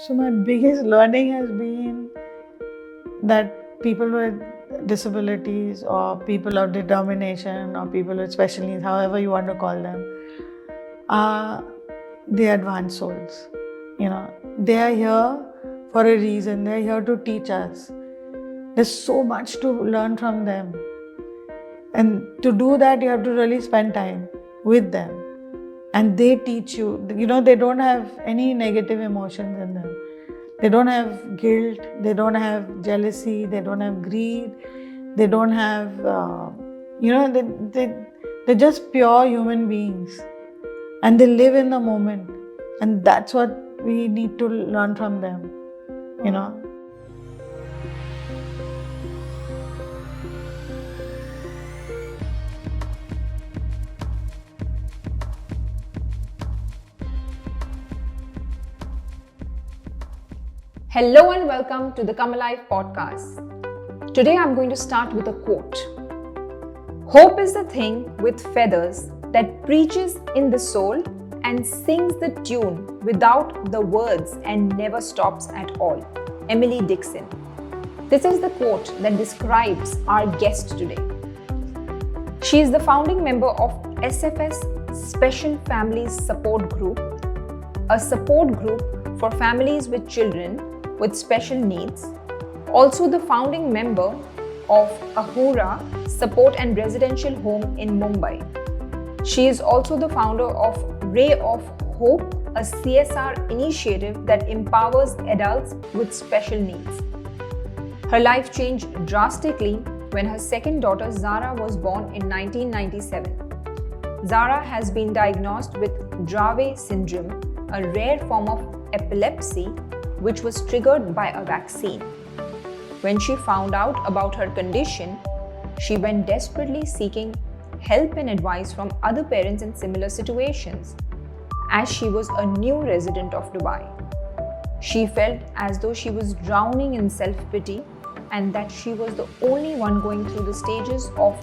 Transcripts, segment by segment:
So my biggest learning has been that people with disabilities or people of determination or people with special needs, however you want to call them, are the advanced souls. They are here for a reason. They're here to teach us. There's so much to learn from them. And to do that, you have to really spend time with them. And they teach you. They don't have any negative emotions in them. They don't have guilt. They don't have jealousy. They don't have greed. They don't have, they're just pure human beings. And they live in the moment. And that's what we need to learn from them, Hello and welcome to the Come Alive podcast. Today I'm going to start with a quote. Hope is the thing with feathers that preaches in the soul and sings the tune without the words and never stops at all. Emily Dickinson. This is the quote that describes our guest today. She is the founding member of SFS Special Families Support Group, a support group for families with children with special needs, also the founding member of Ahura Support and Residential home in Mumbai. She is also the founder of Ray of Hope, a CSR initiative that empowers adults with special needs. Her life changed drastically when her second daughter Zara was born in 1997. Zara has been diagnosed with Dravet syndrome, a rare form of epilepsy which was triggered by a vaccine. When she found out about her condition, she went desperately seeking help and advice from other parents in similar situations, as she was a new resident of Dubai. She felt as though she was drowning in self-pity and that she was the only one going through the stages of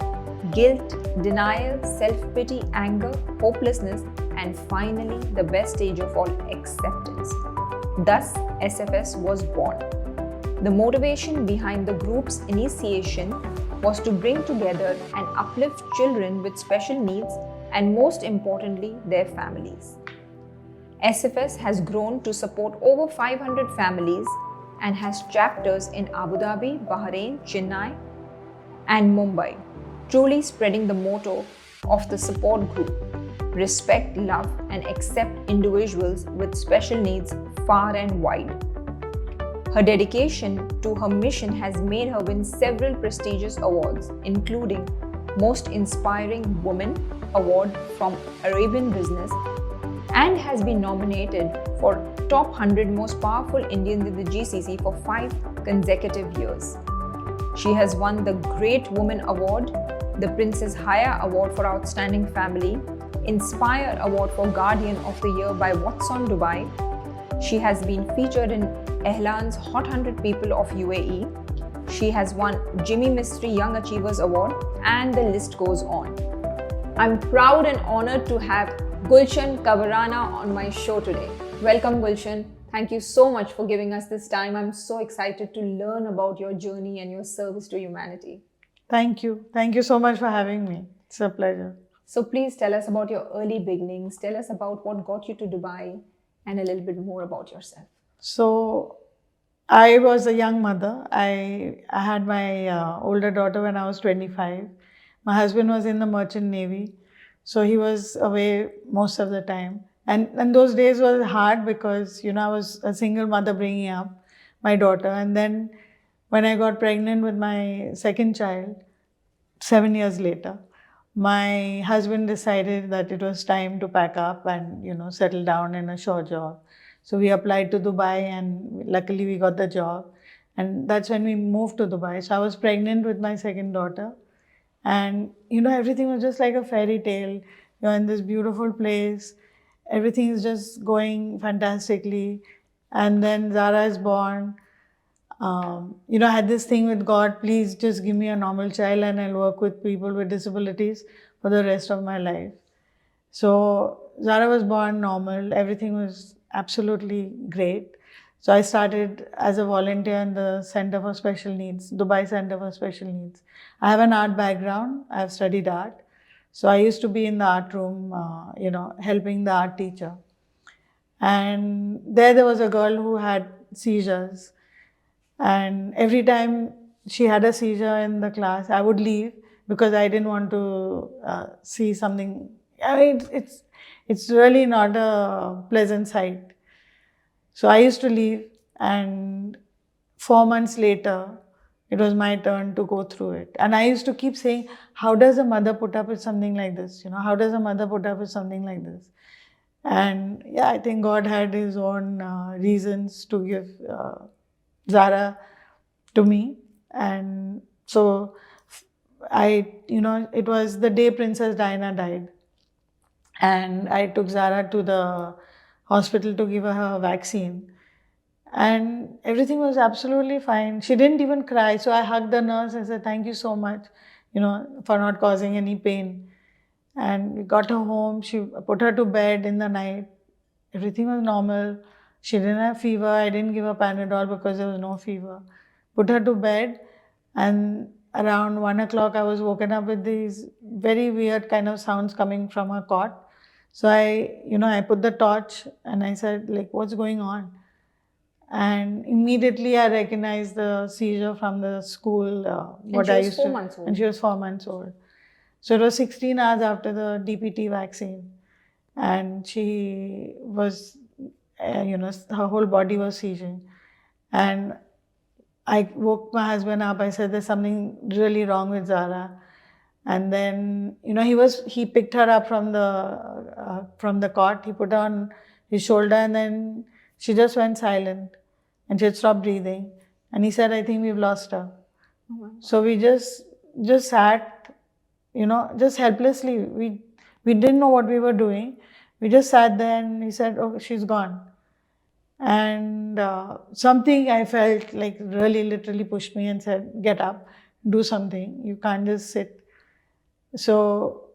guilt, denial, self-pity, anger, hopelessness, and finally the best stage of all, acceptance. Thus, SFS was born. The motivation behind the group's initiation was to bring together and uplift children with special needs and, most importantly, their families. SFS has grown to support over 500 families and has chapters in Abu Dhabi, Bahrain, Chennai, and Mumbai, truly spreading the motto of the support group: respect, love, and accept individuals with special needs far and wide. Her dedication to her mission has made her win several prestigious awards, including Most Inspiring Woman Award from Arabian Business, and has been nominated for Top 100 Most Powerful Indians in the GCC for 5 consecutive years. She has won the Great Woman Award, the Princess Haya Award for Outstanding Family, Inspire Award for Guardian of the Year by What's on Dubai. She has been featured in Ehlan's Hot 100 People of UAE. She has won Jimmy Mistry Young Achievers Award, and the list goes on. I'm proud and honored to have Gulshan Kavarana on my show today. Welcome, Gulshan. Thank you so much for giving us this time. I'm so excited to learn about your journey and your service to humanity. Thank you. Thank you so much for having me. It's a pleasure. So please tell us about your early beginnings. Tell us about what got you to Dubai and a little bit more about yourself. So I was a young mother. I had my older daughter when I was 25. My husband was in the Merchant Navy, so he was away most of the time. And those days were hard because, I was a single mother bringing up my daughter. And then when I got pregnant with my second child, 7 years later, my husband decided that it was time to pack up and, settle down in a shore job. So we applied to Dubai and luckily we got the job. And that's when we moved to Dubai. So I was pregnant with my second daughter. And, everything was just like a fairy tale. You're in this beautiful place. Everything is just going fantastically. And then Zara is born. I had this thing with God, please just give me a normal child and I'll work with people with disabilities for the rest of my life. So Zara was born normal. Everything was absolutely great. So I started as a volunteer in the Center for Special Needs, Dubai Center for Special Needs. I have an art background. I have studied art. So I used to be in the art room, helping the art teacher. And there was a girl who had seizures. And every time she had a seizure in the class, I would leave because I didn't want to see something. I mean, it's really not a pleasant sight. So I used to leave, and 4 months later, it was my turn to go through it. And I used to keep saying, how does a mother put up with something like this? How does a mother put up with something like this? And yeah, I think God had His own reasons to give Zara to me. And so it was the day Princess Diana died. And I took Zara to the hospital to give her vaccine. And everything was absolutely fine. She didn't even cry. So I hugged the nurse and said, thank you so much, for not causing any pain. And we got her home. She put her to bed in the night. Everything was normal. She didn't have fever. I didn't give her Panadol because there was no fever. Put her to bed, and around 1 o'clock, I was woken up with these very weird kind of sounds coming from her cot. So I put the torch and I said, like, what's going on? And immediately I recognized the seizure from the school. And she was 4 months old. And she was 4 months old. So it was 16 hours after the DPT vaccine. And she was, her whole body was seizing. And I woke my husband up. I said, there's something really wrong with Zara. And then, he picked her up from the cot. He put her on his shoulder, and then she just went silent. And she had stopped breathing. And he said, I think we've lost her. Oh, so we just sat, just helplessly. We didn't know what we were doing. We just sat there, and he said, oh, she's gone. And something I felt like really literally pushed me and said, get up, do something. You can't just sit. So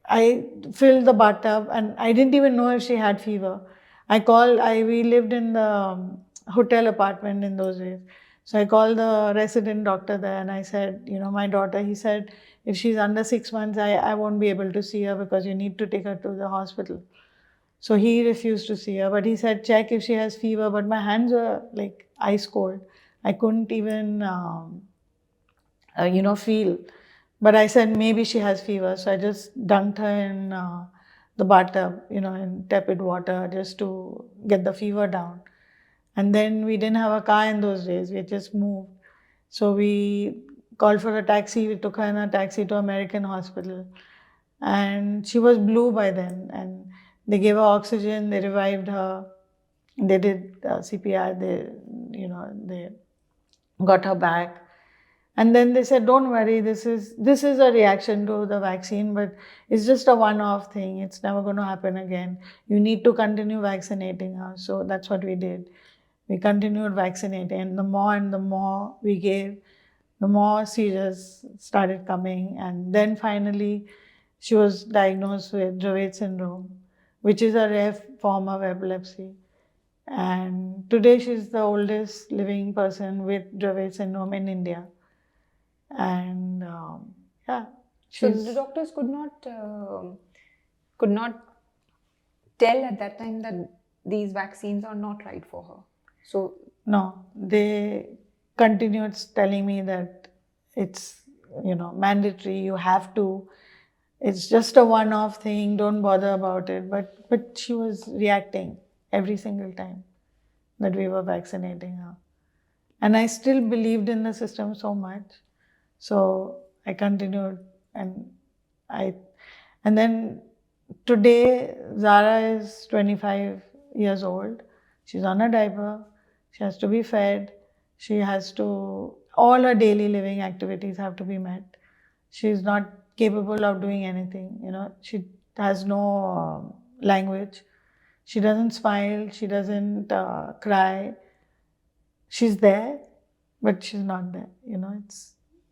I filled the bathtub, and I didn't even know if she had fever. We lived in the hotel apartment in those days. So I called the resident doctor there, and I said, my daughter, he said, if she's under 6 months, I won't be able to see her because you need to take her to the hospital. So he refused to see her, but he said, check if she has fever. But my hands were like ice cold. I couldn't even, feel. But I said, maybe she has fever. So I just dunked her in the bathtub, in tepid water just to get the fever down. And then we didn't have a car in those days. We just moved. So we called for a taxi. We took her in a taxi to American Hospital. And she was blue by then. And they gave her oxygen. They revived her. They did CPR. They got her back. And then they said, don't worry, this is a reaction to the vaccine, but it's just a one-off thing. It's never going to happen again. You need to continue vaccinating her. So that's what we did. We continued vaccinating. And the more we gave, the more seizures started coming. And then finally, she was diagnosed with Dravet syndrome, which is a rare form of epilepsy. And today, she's the oldest living person with Dravet syndrome in India. And so the doctors could not tell at that time that these vaccines are not right for her. So no, they continued telling me that it's mandatory. You have to. It's just a one-off thing. Don't bother about it. But she was reacting every single time that we were vaccinating her, and I still believed in the system so much. So I continued, and then today Zara is 25 years old. She's on a diaper. She has to be fed. All her daily living activities have to be met. She's not capable of doing anything. She has no language. She doesn't smile. She doesn't cry. She's there, but she's not there.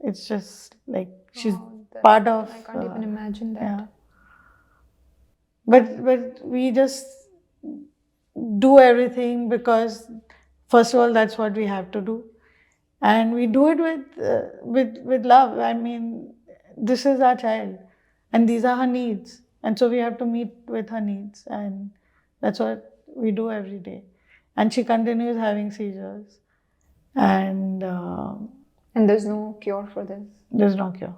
It's just like she's part of. I can't even imagine that. Yeah. But we just do everything because First of all, that's what we have to do, and we do it with love. I mean, this is our child, and these are her needs, and so we have to meet with her needs, and that's what we do every day. And she continues having seizures, and And there's no cure for this. there's no cure.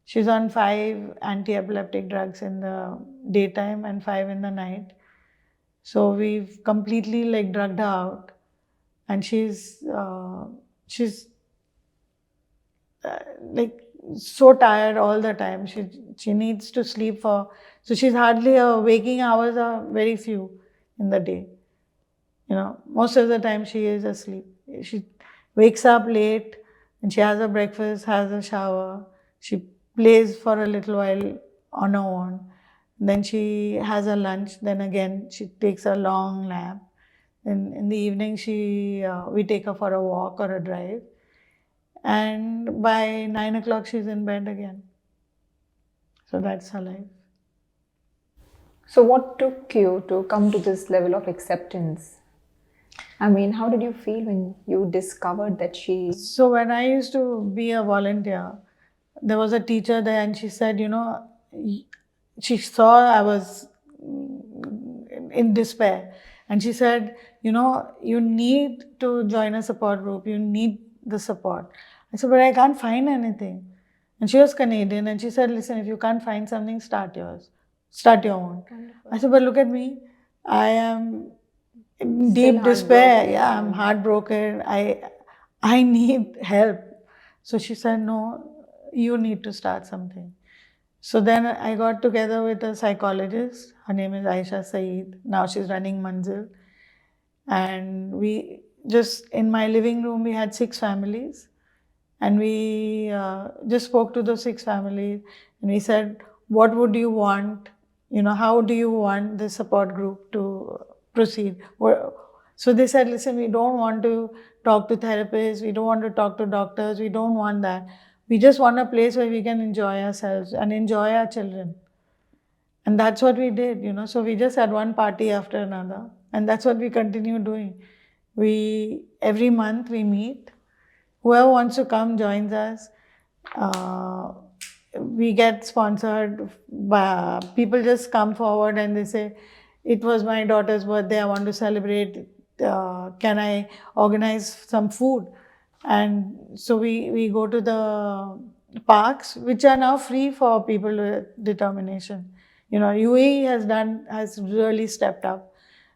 She's on 5 anti-epileptic drugs in the daytime and 5 in the night. So we've completely like drugged her out, and she's like so tired all the time. She needs to sleep so she's hardly her waking hours are very few in the day. Most of the time she is asleep. She wakes up late and she has a breakfast, has a shower. She plays for a little while on her own. Then she has a lunch. Then again, she takes a long nap. Then in the evening, we take her for a walk or a drive. And by 9 o'clock, she's in bed again. So that's her life. So what took you to come to this level of acceptance? I mean, how did you feel when you discovered that she... So when I used to be a volunteer, there was a teacher there and she said, she saw I was in despair. And she said, you need to join a support group. You need the support. I said, but I can't find anything. And she was Canadian and she said, listen, if you can't find something, start yours. Start your own. Wonderful. I said, but look at me. I am in deep despair. Yeah, I'm heartbroken. I need help. So she said, no, you need to start something. So then I got together with a psychologist. Her name is Aisha Saeed. Now she's running Manzil. And we just, in my living room, we had 6 families. And we just spoke to those 6 families. And we said, what would you want? How do you want the support group to proceed? So they said, listen, we don't want to talk to therapists. We don't want to talk to doctors. We don't want that. We just want a place where we can enjoy ourselves and enjoy our children. And that's what we did, So we just had one party after another. And that's what we continue doing. Every month we meet. Whoever wants to come joins us. We get sponsored. People just come forward and they say, it was my daughter's birthday, I want to celebrate. Can I organize some food? And so we go to the parks, which are now free for people with determination. UAE has really stepped up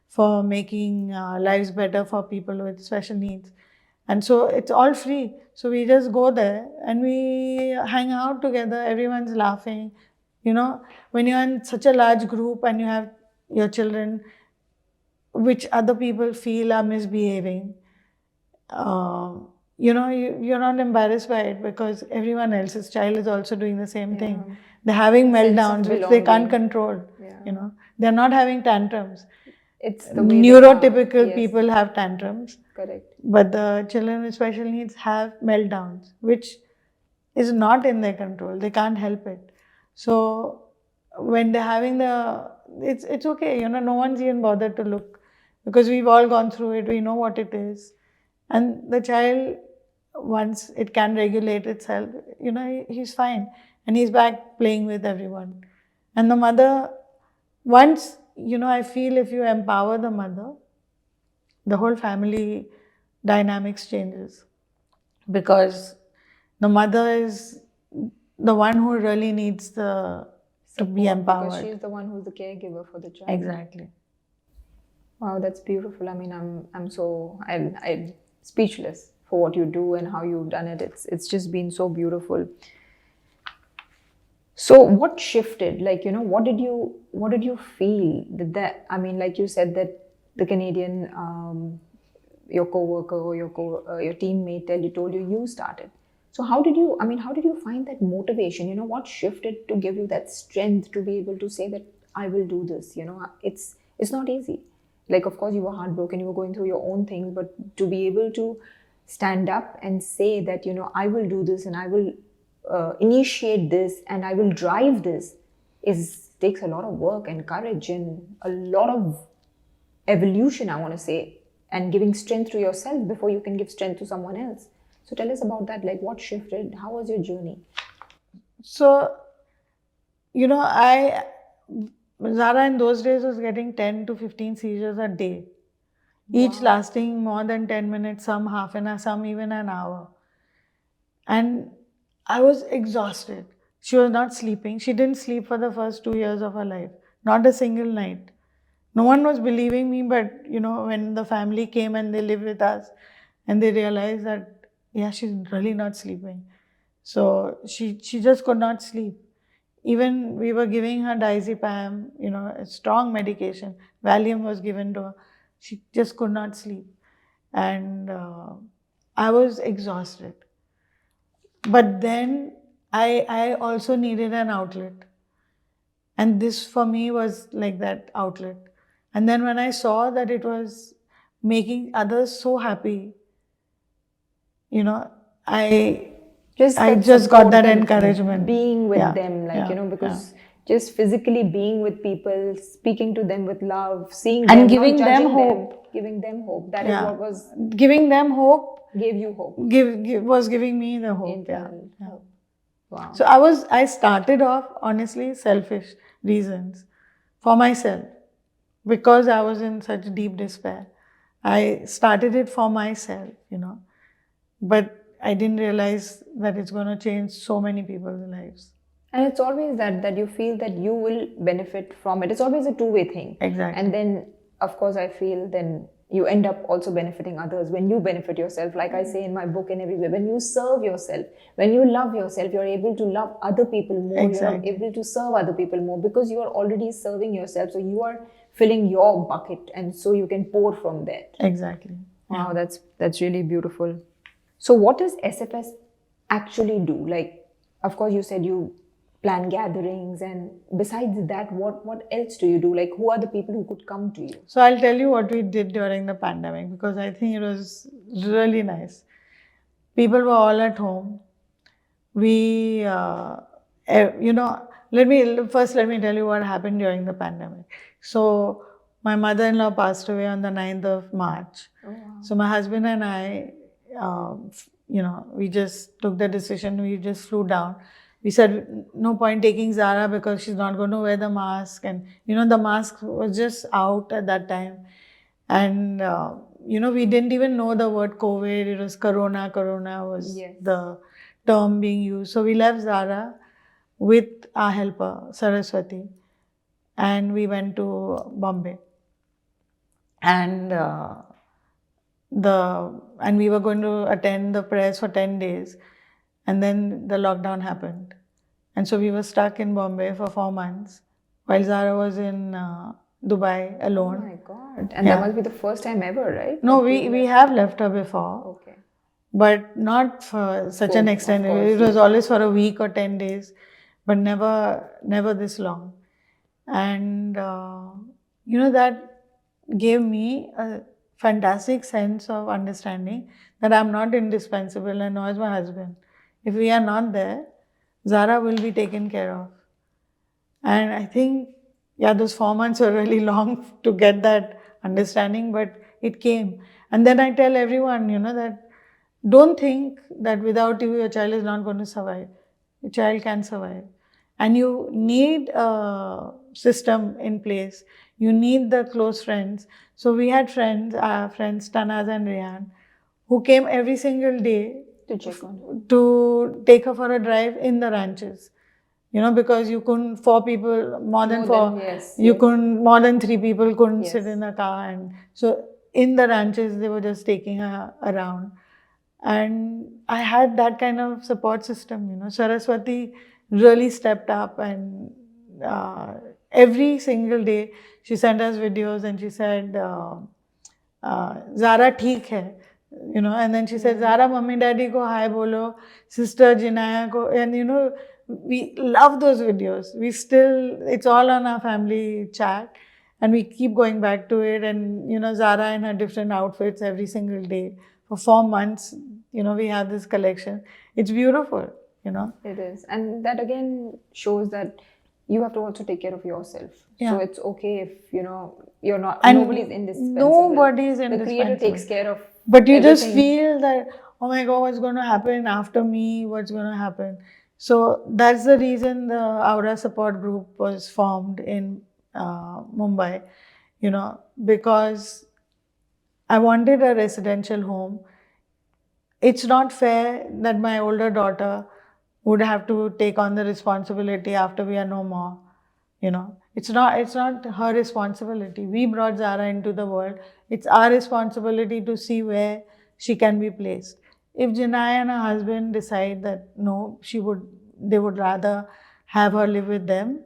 for making lives better for people with special needs. And so it's all free. So we just go there and we hang out together. Everyone's laughing. When you're in such a large group and you have your children, which other people feel are misbehaving, you're not embarrassed by it because everyone else's child is also doing the same thing. They're having meltdowns which they can't control. They're not having tantrums. It's the way neurotypical people have tantrums. Correct. But the children with special needs have meltdowns, which is not in their control. They can't help it. So when they're having it's okay. No one's even bothered to look because we've all gone through it. We know what it is. And the child, once it can regulate itself, he's fine. And he's back playing with everyone. And the mother, once, I feel if you empower the mother, the whole family dynamics changes. Because the mother is the one who really needs to be empowered. Because she's the one who's the caregiver for the child. Exactly. Wow, that's beautiful. I mean, I'm speechless for what you do and how you've done it. It's just been so beautiful. So what shifted? What did you feel that I mean, like you said that the Canadian, your co-worker or your teammate told you started. So how did you find that motivation? What shifted to give you that strength to be able to say that I will do this? It's not easy. Like, of course, you were heartbroken, you were going through your own things, but to be able to stand up and say that, I will do this and I will initiate this and I will drive this takes a lot of work and courage and a lot of evolution, I want to say. and giving strength to yourself before you can give strength to someone else. So tell us about that. Like, what shifted? How was your journey? So, Zara in those days was getting 10 to 15 seizures a day, each lasting more than 10 minutes, some half an hour, some even an hour. And I was exhausted. She was not sleeping. She didn't sleep for the first 2 years of her life, not a single night. No one was believing me, but when the family came and they lived with us and they realized that, yeah, she's really not sleeping. So she just could not sleep. Even we were giving her diazepam, a strong medication. Valium was given to her. She just could not sleep. And I was exhausted. But then I also needed an outlet. And this for me was like that outlet. And then when I saw that it was making others so happy, I just got that encouragement. Being with them, because just physically being with people, speaking to them with love, seeing them, and giving them hope. Giving them hope. That is what was giving them hope. Gave you hope. Was giving me the hope. Hope. Wow. So I started off, honestly, selfish reasons for myself because I was in such deep despair. I started it for myself, but I didn't realize that it's going to change so many people's lives. And it's always that you feel that you will benefit from it. It's always a two-way thing. Exactly. And then, of course, I feel then you end up also benefiting others when you benefit yourself. Like I say in my book and everywhere, when you serve yourself, when you love yourself, you're able to love other people more. Exactly. You're able to serve other people more because you are already serving yourself. So you are filling your bucket and so you can pour from there. Exactly. Wow, that's really beautiful. So what does SFS actually do? Like, of course, you said you plan gatherings, and besides that, what else do you do? Like, who are the people who could come to you? So I'll tell you what we did during the pandemic because I think it was really nice. People were all at home. We, let me tell you what happened during the pandemic. So my mother-in-law passed away on the 9th of March. Oh, wow. So my husband and I, we just took the decision. We just flew down. We said, no point taking Zara because she's not going to wear the mask. And, the mask was just out at that time. And, we didn't even know the word COVID. It was Corona. Corona was the term being used. So we left Zara with our helper, Saraswati. And we went to Bombay. And we were going to attend the prayers for 10 days. And then the lockdown happened. And so we were stuck in Bombay for 4 months while Zara was in Dubai alone. Oh my God. And that must be the first time ever, right? No, we have left her before. Okay. But not for such an extent. It was always for a week or 10 days, but never this long. And, that gave me a fantastic sense of understanding that I'm not indispensable and nor is my husband. If we are not there, Zara will be taken care of. And I think, those 4 months were really long to get that understanding, but it came. And then I tell everyone, that don't think that without you, your child is not going to survive. Your child can survive. And you need a system in place. You need the close friends. So we had friends, our friends Tanaz and Rihan, who came every single day to check on her, to take her for a drive in the ranches. Because you couldn't, 4 people, more than 3 people couldn't sit in a car. And so in the ranches, they were just taking her around. And I had that kind of support system, Saraswati really stepped up and every single day she sent us videos and she said, Zara theek hai. And then she said, Zara, mommy, daddy ko hi bolo, sister Jinaya ko, and we love those videos. It's all on our family chat and we keep going back to it. And, Zara in her different outfits every single day. For 4 months, we have this collection. It's beautiful, It is. And that again shows that you have to also take care of yourself. So it's okay if, you're not, And nobody's indispensable. nobody is The creator indispensable. takes care of But you just everything. feel that, oh my God, what's going to happen after me? What's going to happen? So that's the reason the Ahura Support Group was formed in Mumbai, because I wanted a residential home. It's not fair that my older daughter would have to take on the responsibility after we are no more. It's not her responsibility. We brought Zara into the world. It's our responsibility to see where she can be placed. If Janai and her husband decide that no, they would rather have her live with them,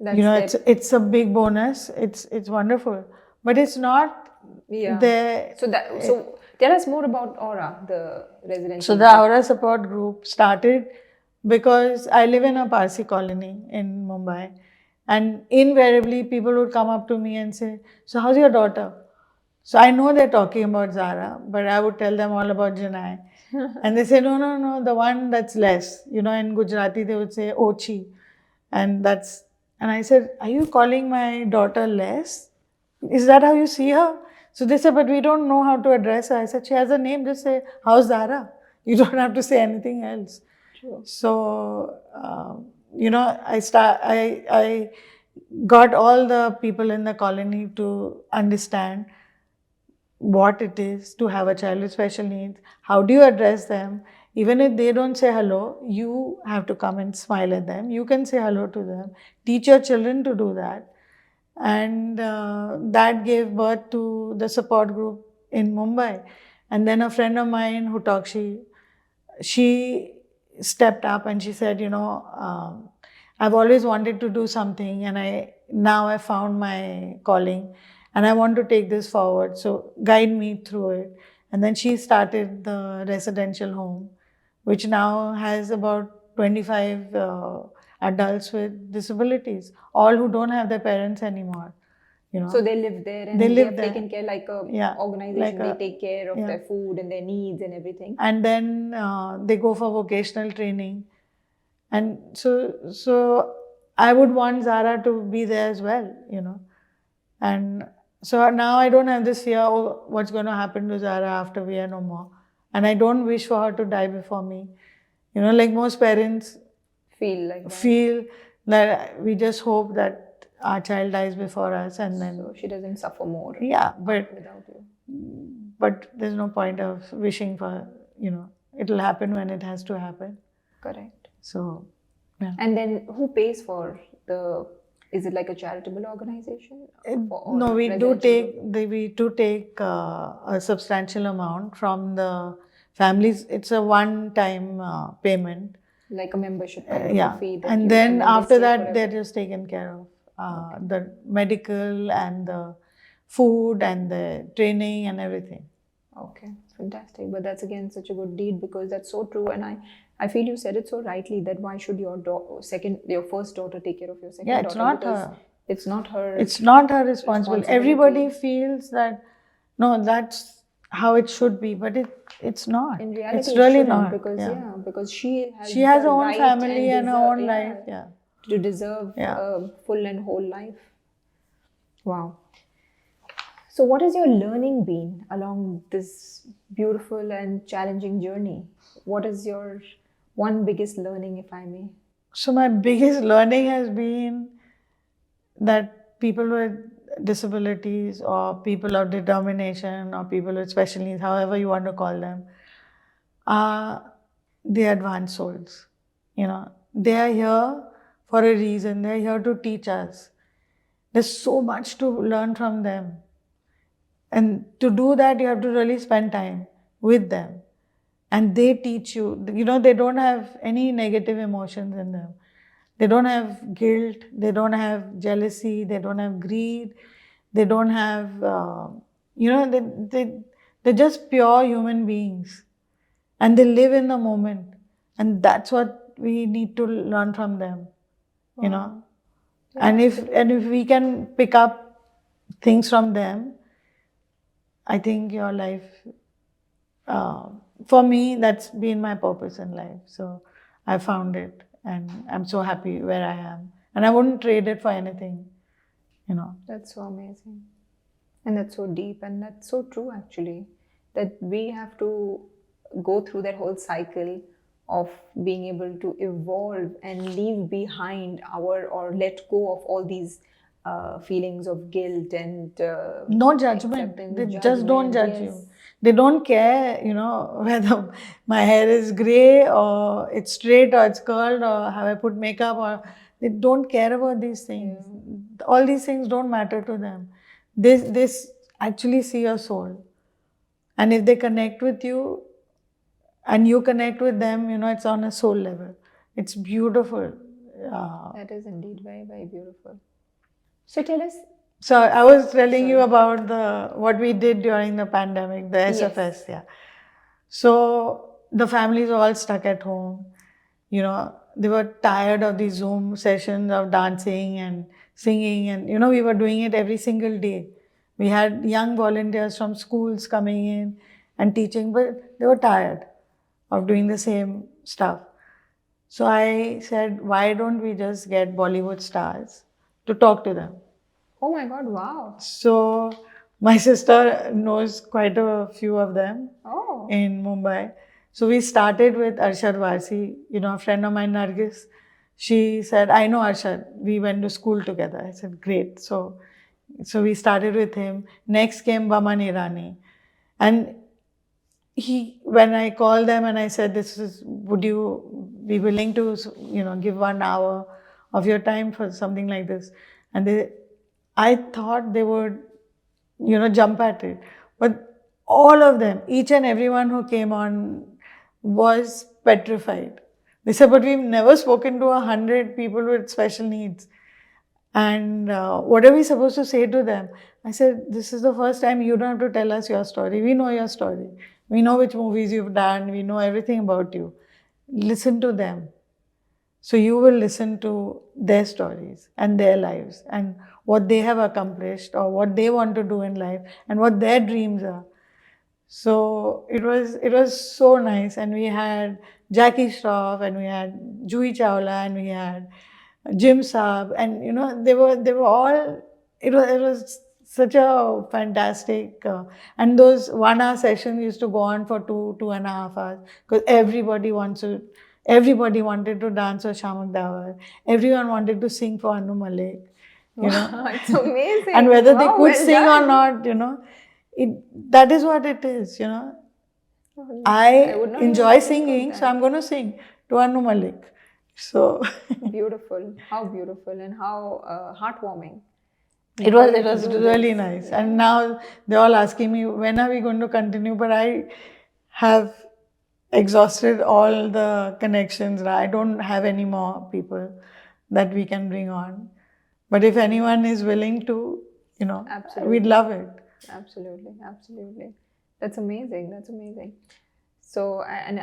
it's a big bonus. It's wonderful, but it's not there. So tell us more about Aura, the residential. So the Ahura Support Group started because I live in a Parsi colony in Mumbai, and invariably people would come up to me and say, "So how's your daughter?" So I know they're talking about Zara, but I would tell them all about Janai. And they say, no, the one that's less. In Gujarati they would say Ochi. And I said, are you calling my daughter less? Is that how you see her? So they said, but we don't know how to address her. I said, she has a name, just say, how's Zara? You don't have to say anything else. True. So, I got all the people in the colony to understand what it is to have a child with special needs. How do you address them? Even if they don't say hello, you have to come and smile at them. You can say hello to them. Teach your children to do that. And that gave birth to the support group in Mumbai. And then a friend of mine who talks, she stepped up and she said, I've always wanted to do something, and now I found my calling, and I want to take this forward. So guide me through it. And then she started the residential home, which now has about 25 adults with disabilities, all who don't have their parents anymore. So they live there and they have taken care, like a organization. They take care of their food and their needs and everything. And then they go for vocational training. And so I would want Zara to be there as well, And so now I don't have this fear, oh, what's going to happen to Zara after we are no more. And I don't wish for her to die before me. Like most parents feel that we just hope that our child dies before us, and then so she doesn't suffer more. Yeah, but without you. But there's no point of wishing for, it'll happen when it has to happen. Correct. So, yeah. And then who pays for is it like a charitable organization? No, we do take a substantial amount from the families. It's a one-time payment. Like a membership fee. And then after that, they're just taken care of. The medical and the food and the training and everything. Okay, fantastic. But that's again such a good deed, because that's so true. And I feel you said it so rightly, that why should your first daughter take care of your second daughter? It's not her. It's not her. It's not her responsibility. Everybody feels that, no, that's how it should be, but it's not. In reality, it's really not. Because she has her own family and her own life. To deserve a full and whole life. Wow. So what has your learning been along this beautiful and challenging journey? What is your one biggest learning, if I may? So my biggest learning has been that people with disabilities, or people of determination, or people with special needs, however you want to call them, are the advanced souls. They are here for a reason. They're here to teach us. There's so much to learn from them. And to do that, you have to really spend time with them. And they teach you. They don't have any negative emotions in them. They don't have guilt. They don't have jealousy. They don't have greed. They don't have, they're just pure human beings. And they live in the moment. And that's what we need to learn from them. Wow. And if we can pick up things from them, I think your life, for me, that's been my purpose in life. So I found it, and I'm so happy where I am. And I wouldn't trade it for anything. That's so amazing. And that's so deep, and that's so true actually. That we have to go through that whole cycle of being able to evolve and leave behind or let go of all these feelings of guilt and No judgment. acceptance, They just don't judgment. judge Yes. you. They don't care, whether my hair is grey or it's straight or it's curled or have I put makeup, or they don't care about these things. All these things don't matter to them. This actually see your soul. And if they connect with you and you connect with them, it's on a soul level. It's beautiful. That is indeed very, very beautiful. So tell us. So I was telling you about what we did during the pandemic, the SFS, yeah. So the families were all stuck at home. They were tired of these Zoom sessions of dancing and singing, and we were doing it every single day. We had young volunteers from schools coming in and teaching, but they were tired of doing the same stuff. So I said, why don't we just get Bollywood stars to talk to them? Oh my God, wow. So my sister knows quite a few of them in Mumbai. So we started with Arshad Varsi, a friend of mine, Nargis. She said, I know Arshad. We went to school together. I said, great. So we started with him. Next came Baman Irani. And when I called them and I said, would you be willing to, give 1 hour of your time for something like this? And I thought they would, jump at it. But all of them, each and everyone who came on was petrified. They said, but we've never spoken to 100 people with special needs. And what are we supposed to say to them? I said, this is the first time you don't have to tell us your story. We know your story. We know which movies you've done. We know everything about you. Listen to them. So you will listen to their stories and their lives and what they have accomplished or what they want to do in life and what their dreams are. So it was so nice. And we had Jackie Shroff and we had Juhi Chawla and we had Jim Saab, and they were all. It was such a fantastic, and those 1 hour sessions used to go on for 2.5 hours because everybody wanted to dance for Shamak Dawar. Everyone wanted to sing for Anu Malik. Wow, it's amazing. And whether they Wow, could well sing done. or not, that is what it is. I would not enjoy even think of singing, so that. I'm going to sing to Anu Malik. So Beautiful. How beautiful and how heartwarming. it was really nice. And now they're all asking me, when are we going to continue? But I have exhausted all the connections. I don't have any more people that we can bring on. But if anyone is willing to, Absolutely. we'd love it. Absolutely, absolutely. That's amazing. That's amazing. So, and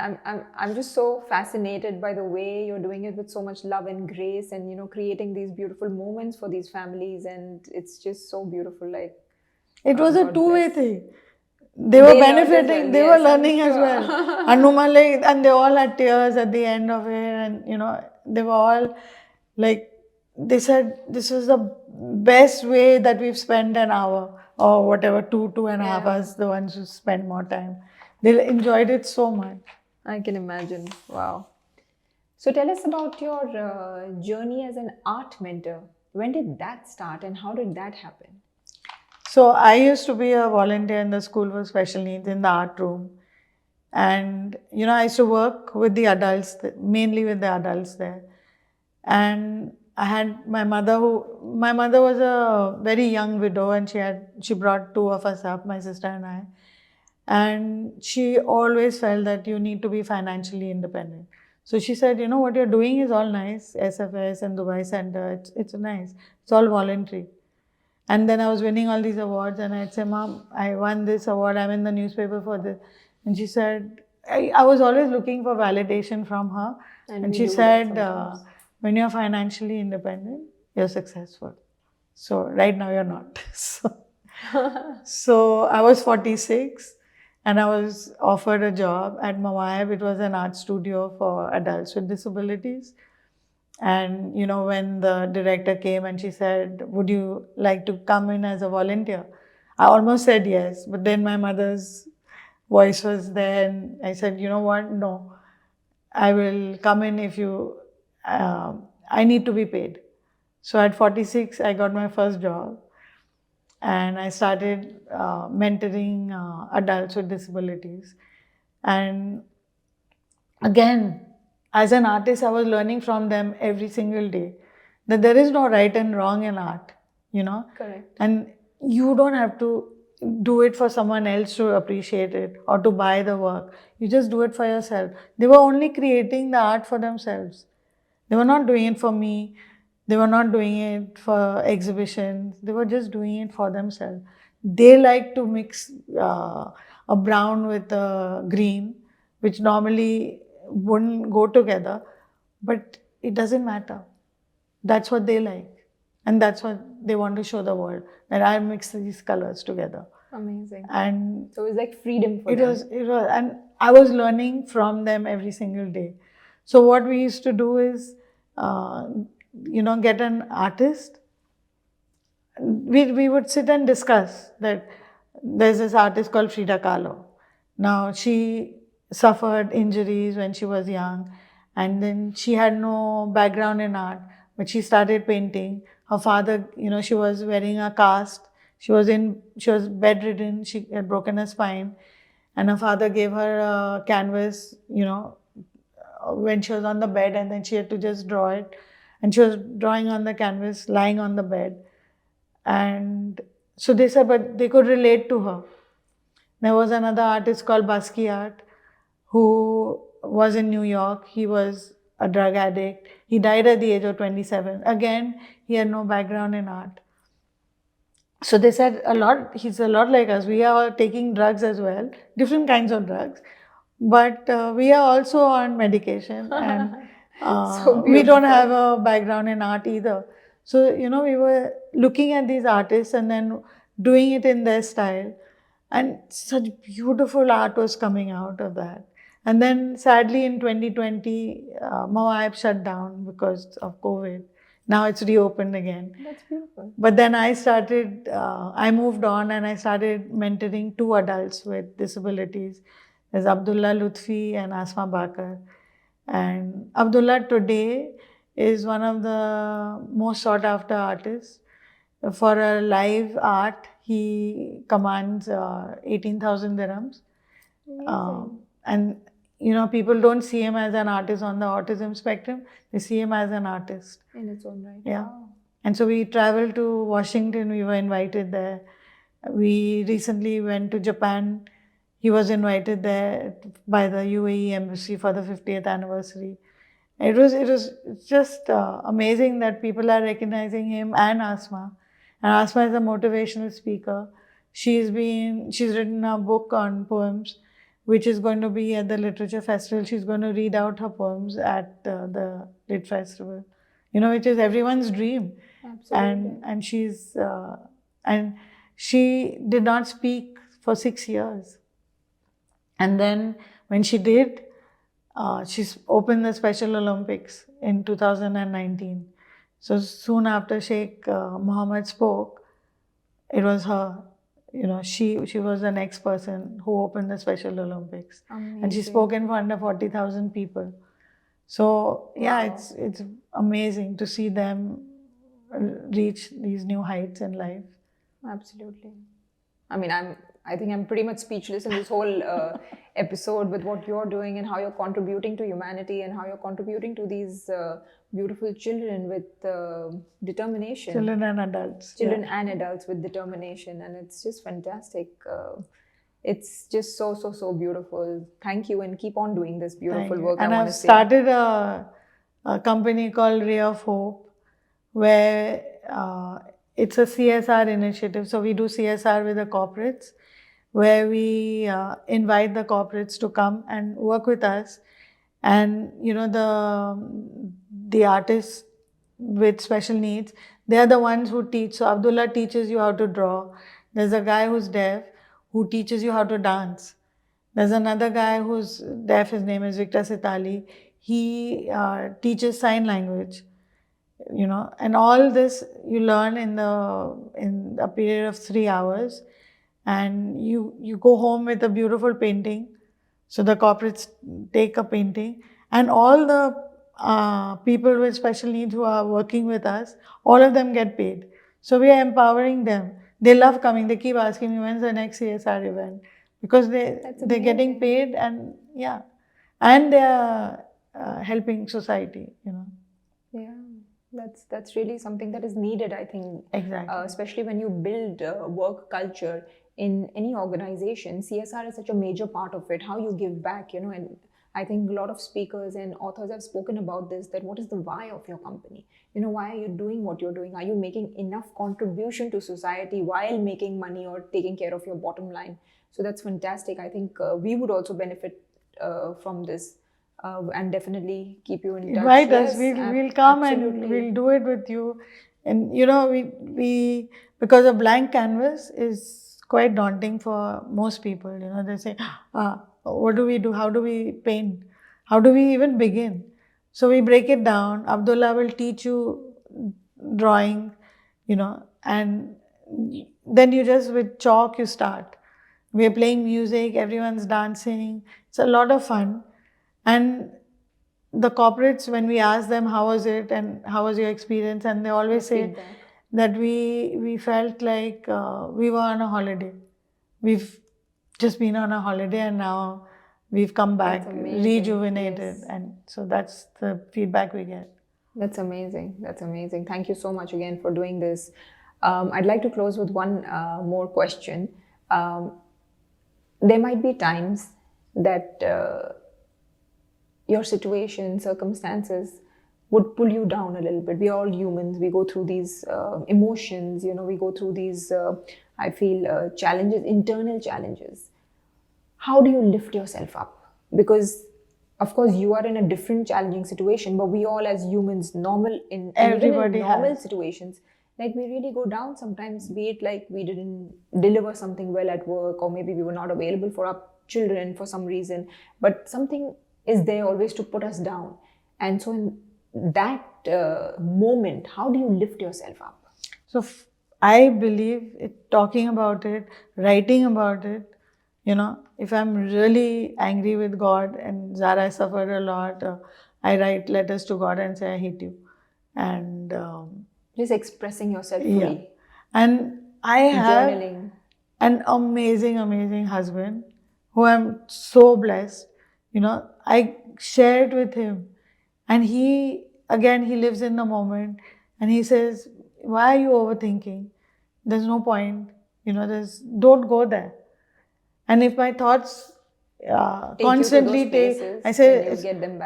I'm just so fascinated by the way you're doing it with so much love and grace, and creating these beautiful moments for these families, and it's just so beautiful. Like, it was a God two-way bless. thing. They were benefiting, they were learning as sure. well. Anu Malik, and they all had tears at the end of it, and they were all like, they said this was the best way that we've spent an hour or whatever, 2.5 hours, the ones who spend more time. They enjoyed it so much. I can imagine. Wow. So tell us about your journey as an art mentor. When did that start and how did that happen? So I used to be a volunteer in the school for special needs in the art room. And, I used to work with the adults, mainly with the adults there. And I had my mother was a very young widow, and she brought two of us up, my sister and I. And she always felt that you need to be financially independent. So she said, what you're doing is all nice, SFS and Dubai Center, it's nice. It's all voluntary. And then I was winning all these awards, and I'd say, Mom, I won this award, I'm in the newspaper for this. And she said, I was always looking for validation from her. And she said, when you're financially independent, you're successful. So right now you're not. So I was 46 and I was offered a job at Mawayab. It was an art studio for adults with disabilities. And, when the director came and she said, would you like to come in as a volunteer? I almost said yes, but then my mother's voice was there and I said, you know what? No, I will come in if you, I need to be paid. So at 46, I got my first job and I started mentoring adults with disabilities. And again, as an artist, I was learning from them every single day that there is no right and wrong in art, Correct. And you don't have to do it for someone else to appreciate it or to buy the work. You just do it for yourself. They were only creating the art for themselves. They were not doing it for me. They were not doing it for exhibitions. They were just doing it for themselves. They like to mix a brown with a green, which normally wouldn't go together, but it doesn't matter. That's what they like. And that's what they want to show the world, that I mix these colors together. Amazing. And so it's like freedom for it them. was, and I was learning from them every single day. So what we used to do is, get an artist. We would sit and discuss that there's this artist called Frida Kahlo. Now, she suffered injuries when she was young, and then she had no background in art, but she started painting. Her father, she was wearing a cast. She was bedridden. She had broken her spine, and her father gave her a canvas, when she was on the bed, and then she had to just draw it. And she was drawing on the canvas, lying on the bed. And so they said, but they could relate to her. There was another artist called Basquiat who was in New York. He was a drug addict. He died at the age of 27. Again, he had no background in art. So they said he's a lot like us. We are taking drugs as well, different kinds of drugs. But we are also on medication and we don't have a background in art either. So, we were looking at these artists and then doing it in their style. And such beautiful art was coming out of that. And then sadly in 2020, Mawab shut down because of COVID. Now it's reopened again. That's beautiful. But then I moved on and I started mentoring 2 adults with disabilities. There's Abdullah Lutfi and Asma Bakar. And Abdullah today is one of the most sought after artists. For a live art, he commands 18,000 dirhams. And, people don't see him as an artist on the autism spectrum. They see him as an artist. In its own right. Yeah. Wow. And so we traveled to Washington. We were invited there. We recently went to Japan. He was invited there by the UAE embassy for the 50th anniversary. It was just amazing that people are recognizing him and Asma. And Asma is a motivational speaker. She's written a book on poems, which is going to be at the Literature Festival. She's going to read out her poems at the Lit Festival, which is everyone's dream. Absolutely. And she did not speak for 6 years. And then when she did, she's opened the Special Olympics in 2019. So soon after Sheikh Mohammed spoke, it was her. She was the next person who opened the Special Olympics. Amazing. And she spoke in front of 40,000 people. So yeah, wow. It's amazing to see them reach these new heights in life. Absolutely. I think I'm pretty much speechless in this whole episode with what you're doing and how you're contributing to humanity and how you're contributing to these beautiful children with determination. Children and adults. Children and adults with determination. And it's just fantastic. It's just so, so, so beautiful. Thank you and keep on doing this beautiful work. And I've started a company called Ray of Hope where it's a CSR initiative. So we do CSR with the corporates, where we invite the corporates to come and work with us. And, the artists with special needs, they are the ones who teach. So Abdullah teaches you how to draw. There's a guy who's deaf who teaches you how to dance. There's another guy who's deaf, his name is Victor Sitali. He teaches sign language. and all this you learn in a period of 3 hours, and you go home with a beautiful painting. So the corporates take a painting, and all the people with special needs who are working with us, all of them get paid. So we are empowering them. They love coming. They keep asking me, when's the next CSR event? Because they're getting paid, and and they are helping society. Yeah, that's really something that is needed, I think. Exactly. Especially when you build work culture in any organization, CSR is such a major part of it. How you give back, and I think a lot of speakers and authors have spoken about this. That what is the why of your company? Why are you doing what you're doing? Are you making enough contribution to society while making money or taking care of your bottom line? So that's fantastic. I think we would also benefit from this. And definitely keep you in touch. Invite Yes, us. We'll come absolutely. and we'll do it with you. And we because a blank canvas is quite daunting for most people. They say, what do we do? How do we paint? How do we even begin? So we break it down. Abdullah will teach you drawing, and then you just with chalk you start. We're playing music, everyone's dancing. It's a lot of fun. And the corporates, when we ask them how was it and how was your experience, and they always say that we felt like we were on a holiday. We've just been on a holiday, and now we've come back rejuvenated. And so that's the feedback we get. That's amazing. That's amazing. Thank you so much again for doing this. I'd like to close with one more question. There might be times that your situation, circumstances would pull you down a little bit. We're all humans. We go through these emotions, we go through these, I feel, challenges, internal challenges. How do you lift yourself up? Because, of course, you are in a different challenging situation, but we all as humans, even in normal situations, like we really go down sometimes, be it like we didn't deliver something well at work, or maybe we were not available for our children for some reason, but something is there always to put us down. And so in that moment, how do you lift yourself up? So I believe talking about it, writing about it, if I'm really angry with God, and Zara, I suffered a lot, I write letters to God and say, I hate you. And just expressing yourself fully. Yeah. And I have an amazing, amazing husband who I'm so blessed. I shared with him, and he lives in the moment, and he says, why are you overthinking? There's no point. Don't go there. And if my thoughts constantly I say,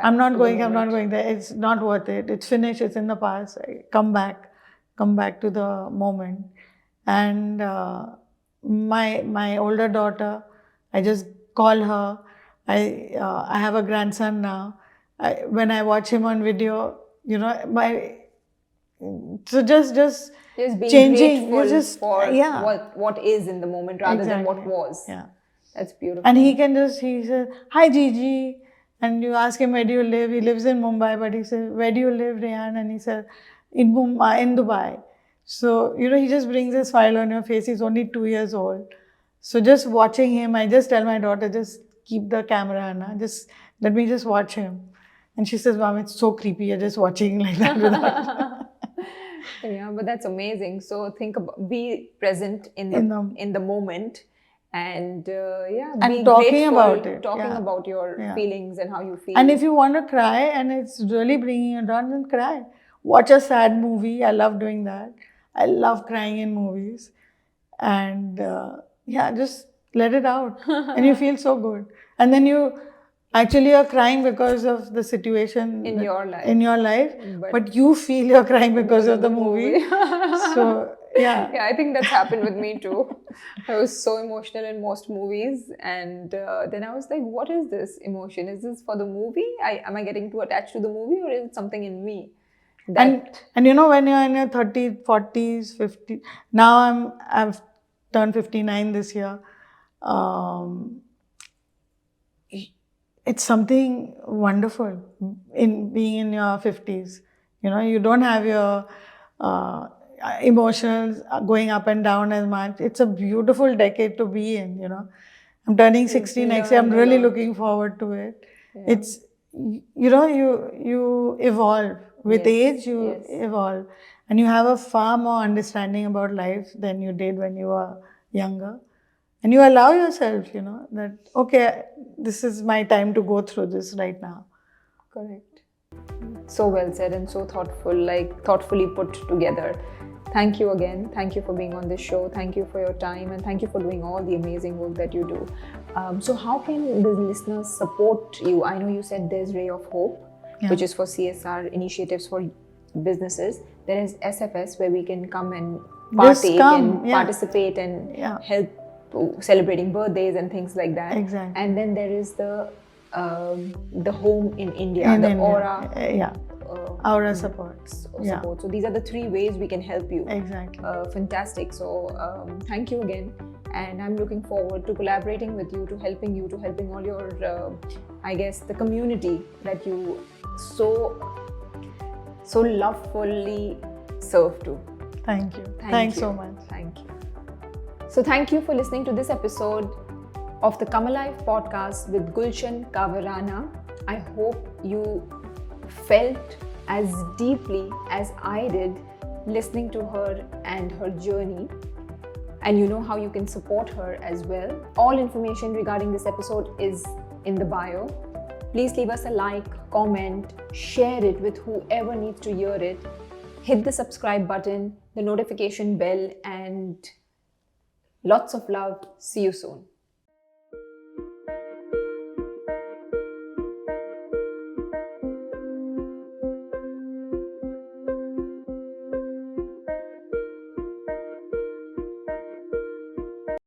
I'm not going there. It's not worth it. It's finished. It's in the past. Come back to the moment. And my older daughter, I just call her. I have a grandson now. When I watch him on video, so just being changing, grateful for what is in the moment rather than what was. Yeah, that's beautiful. And he says, hi Gigi, and you ask him, where do you live? He lives in Mumbai, but he says, where do you live, Rehan? And he said, in Mumbai, in Dubai. So he just brings a smile on your face. He's only 2 years old. So just watching him, I just tell my daughter, just keep the camera, Anna. Just let me just watch him. And she says, Mom, it's so creepy. You're just watching like that. Yeah, but that's amazing. So be present in the moment, and and talking about it, about your feelings and how you feel. And if you want to cry and it's really bringing you down, then cry. Watch a sad movie. I love doing that. I love crying in movies, and just let it out, and you feel so good. And then you actually are crying because of the situation in your life, but you feel you're crying because of the movie. So yeah, I think that's happened with me too. I was so emotional in most movies, and then I was like, what is this emotion? Is this for the movie? Am I getting too attached to the movie, or is it something in me? And when you're in your 30s, 40s, 50s, now I've turned 59 this year. It's something wonderful in being in your 50s. You don't have your emotions going up and down as much. It's a beautiful decade to be in. I'm turning 60 next year. I'm really looking forward to it. Yeah. It's, you evolve. With age, you evolve. And you have a far more understanding about life than you did when you were younger. And you allow yourself, that, okay, this is my time to go through this right now. Correct. So well said and so thoughtful, thoughtfully put together. Thank you again. Thank you for being on this show. Thank you for your time and thank you for doing all the amazing work that you do. So how can the listeners support you? I know you said there's Ray of Hope, which is for CSR initiatives for businesses. There is SFS where we can come and participate and help celebrating birthdays and things like that. Exactly. And then there is the home in India, Ahura Support. So these are the 3 ways we can help you. Exactly. Fantastic. So thank you again. And I'm looking forward to collaborating with you, to helping all your, the community that you so lovefully serve to. Thank you. Thanks so much. Thank you. So thank you for listening to this episode of the Come Alive podcast with Gulshan Kavarana. I hope you felt as deeply as I did listening to her and her journey. And you know how you can support her as well. All information regarding this episode is in the bio. Please leave us a like, comment, share it with whoever needs to hear it. Hit the subscribe button, the notification bell, and lots of love. See you soon.